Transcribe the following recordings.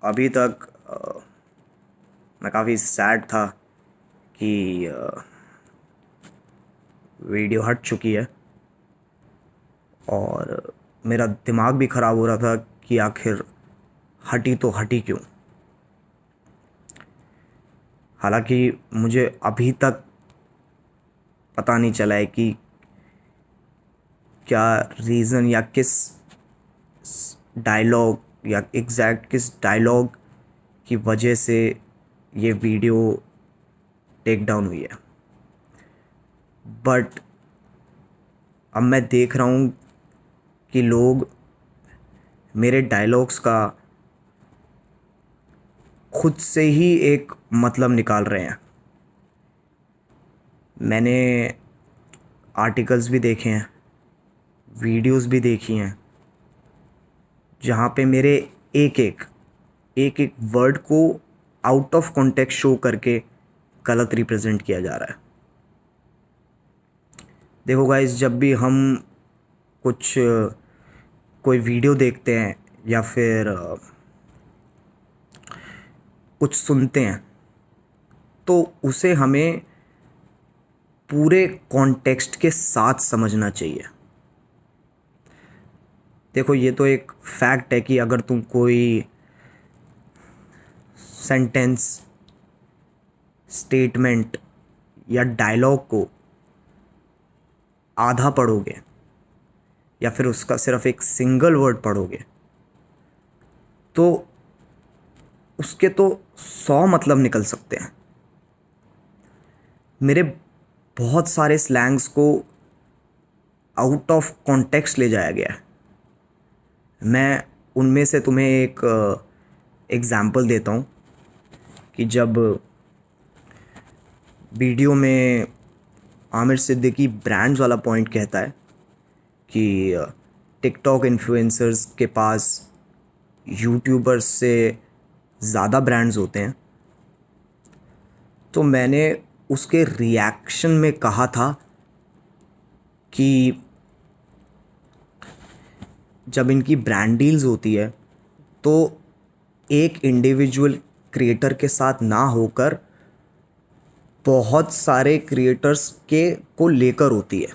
अभी तक मैं काफ़ी सैड था कि वीडियो हट चुकी है और मेरा दिमाग भी ख़राब हो रहा था कि आखिर हटी तो हटी क्यों। हालांकि मुझे अभी तक पता नहीं चला है कि क्या रीज़न या किस डायलॉग या एग्जैक्ट किस डायलॉग की वजह से ये वीडियो टेक डाउन हुई है। बट अब मैं देख रहा हूँ कि लोग मेरे डायलॉग्स का खुद से ही एक मतलब निकाल रहे हैं। मैंने आर्टिकल्स भी देखे हैं, वीडियोस भी देखी हैं, जहाँ पे मेरे एक एक वर्ड को आउट ऑफ कॉन्टेक्स्ट शो करके गलत रिप्रेजेंट किया जा रहा है। देखो गाइस, जब भी हम कुछ कोई वीडियो देखते हैं या फिर कुछ सुनते हैं तो उसे हमें पूरे कॉन्टेक्स्ट के साथ समझना चाहिए। देखो, ये तो एक फैक्ट है कि अगर तुम कोई सेंटेंस, स्टेटमेंट या डायलॉग को आधा पढ़ोगे या फिर उसका सिर्फ एक सिंगल वर्ड पढ़ोगे तो उसके तो 100 मतलब निकल सकते हैं। मेरे बहुत सारे स्लैंग्स को आउट ऑफ कॉन्टेक्स्ट ले जाया गया है। मैं उनमें से तुम्हें एक एग्ज़ाम्पल देता हूँ कि जब वीडियो में आमिर सिद्दीकी ब्रांड्स वाला पॉइंट कहता है कि टिकटॉक इन्फ्लुएंसर्स के पास यूट्यूबर्स से ज़्यादा ब्रांड्स होते हैं, तो मैंने उसके रिएक्शन में कहा था कि जब इनकी ब्रांड डील्स होती है तो एक इंडिविजुअल क्रिएटर के साथ ना होकर बहुत सारे क्रिएटर्स के को लेकर होती है,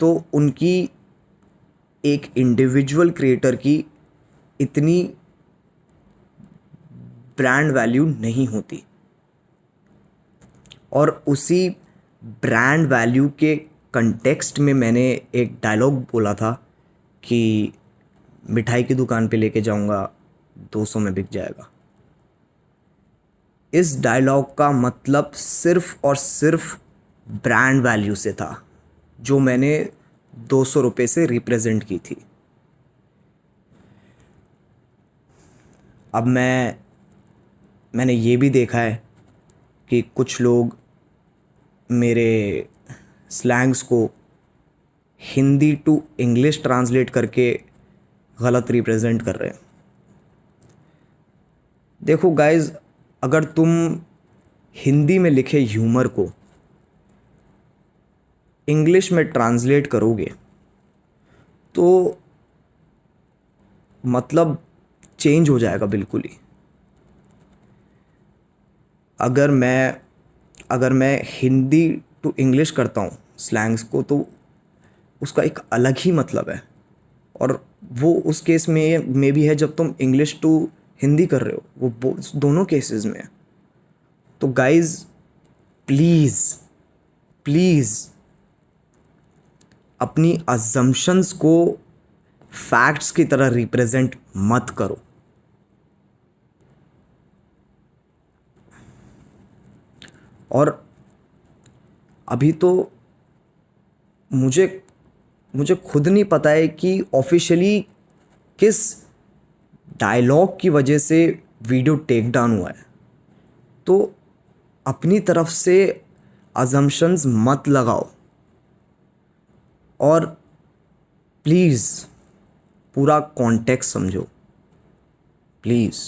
तो उनकी एक इंडिविजुअल क्रिएटर की इतनी ब्रांड वैल्यू नहीं होती। और उसी ब्रांड वैल्यू के कंटेक्स्ट में मैंने एक डायलॉग बोला था कि मिठाई की दुकान पे लेके जाऊंगा 200 में बिक जाएगा। इस डायलॉग का मतलब सिर्फ और सिर्फ ब्रांड वैल्यू से था, जो मैंने 200 रुपये से रिप्रेजेंट की थी। अब मैंने ये भी देखा है कि कुछ लोग मेरे स्लैंग्स को हिंदी टू इंग्लिश ट्रांसलेट करके गलत रिप्रेजेंट कर रहे हैं। देखो गाइस, अगर तुम हिंदी में लिखे ह्यूमर को इंग्लिश में ट्रांसलेट करोगे तो मतलब चेंज हो जाएगा बिल्कुल ही। अगर मैं हिंदी टू इंग्लिश करता हूँ स्लैंग्स को तो उसका एक अलग ही मतलब है, और वो उस केस में भी है जब तुम इंग्लिश टू हिंदी कर रहे हो, वो दोनों केसेस में है। तो गाइज, प्लीज़ प्लीज़ अपनी अजम्पशंस को फैक्ट्स की तरह रिप्रेजेंट मत करो। और अभी तो मुझे खुद नहीं पता है कि ऑफिशियली किस डायलॉग की वजह से वीडियो टेक डाउन हुआ है। तो अपनी तरफ से अजम्पशंस मत लगाओ और प्लीज़ पूरा कॉन्टेक्स्ट समझो, प्लीज़।